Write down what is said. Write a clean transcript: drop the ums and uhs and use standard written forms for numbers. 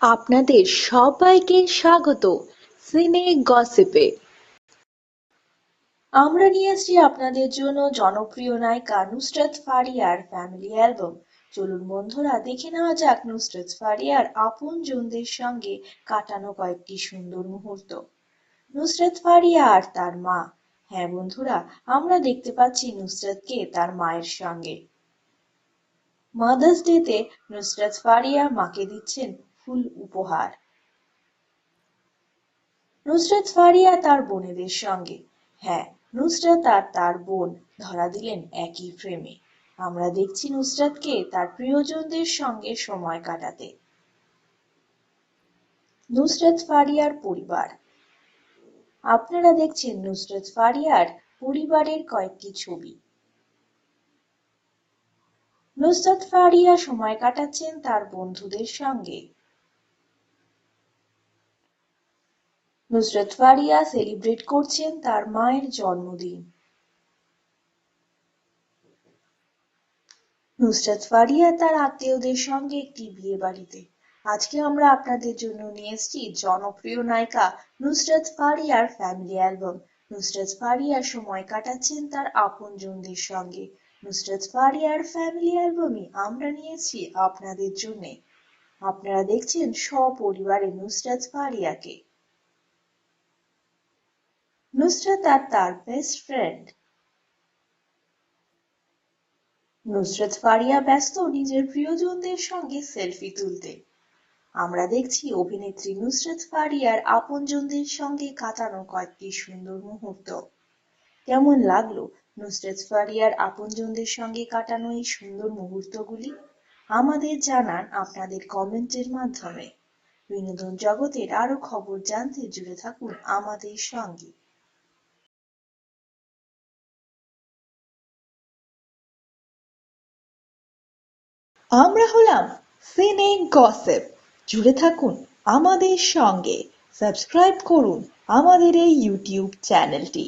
আপনাদের সবাইকে স্বাগত সিনে গসিপে। আমরা নিয়ে আসছি আপনাদের জন্য জনপ্রিয় নায়িকা নুসরাত ফারিয়ার ফ্যামিলি অ্যালবাম। চলুন বন্ধুরা, দেখে নেওয়া যাক নুসরাত ফারিয়ার আপনজনদের সঙ্গে কাটানো কয়েকটি সুন্দর মুহূর্ত। নুসরাত ফারিয়া আর তার মা। হ্যাঁ বন্ধুরা, আমরা দেখতে পাচ্ছি নুসরাতকে তার মায়ের সঙ্গে। মাদার্স ডেতে নুসরাত ফারিয়া মাকে দিচ্ছেন ফুল উপহার। নুসরাত ফারিয়া তার বোনেদের সঙ্গে। হ্যাঁ, নুসরাত আর তার বোন ধরা দিলেন একই ফ্রেমে। আমরা দেখছি নুসরাতকে তার প্রিয়জনদের সঙ্গে সময় কাটাতে। নুসরাত ফারিয়ার পরিবার। আপনারা দেখছেন নুসরাত ফারিয়ার পরিবারের কয়েকটি ছবি। নুসরাত ফারিয়া সময় কাটাচ্ছেন তার বন্ধুদের সঙ্গে। নুসরাত ফারিয়া সেলিব্রেট করছেন তার মায়ের জন্মদিন। নুসরাত ফারিয়া তার আত্মীয়দের সঙ্গে একটি বিয়ে বাড়িতে। আজকে আমরা আপনাদের জন্য নিয়ে এসেছি জনপ্রিয় নায়িকা নুসরাত ফারিয়ার ফ্যামিলি অ্যালবাম। নুসরাত ফারিয়া সময় কাটাচ্ছেন তার আপনজনদের সঙ্গে। নুসরাত ফারিয়ার ফ্যামিলি অ্যালবামই আমরা নিয়েছি আপনাদের জন্য। আপনারা দেখছেন সপরিবারে নুসরাত ফারিয়াকে। নুসরাত আর তার বেস্ট ফ্রেন্ড। নুসরাত ফারিয়া ব্যস্ত নিজের প্রিয়জনদের সঙ্গে সেলফি তুলতে। আমরা দেখছি অভিনেত্রী নুসরাত ফারিয়ার আপনজনদের সঙ্গে কাটানো কয়েকটি সুন্দর মুহূর্ত। কেমন লাগলো নুসরাত ফারিয়ার আপনজনদের সঙ্গে কাটানো এই সুন্দর মুহূর্তগুলি? আমাদের জানান আপনাদের কমেন্টের মাধ্যমে। বিনোদন জগতের আরো খবর জানতে জুড়ে থাকুন আমাদের সঙ্গে। আমরা হলাম সিনে গসিপ। জুড়ে থাকুন আমাদের সঙ্গে। সাবস্ক্রাইব করুন আমাদের এই ইউটিউব চ্যানেলটি।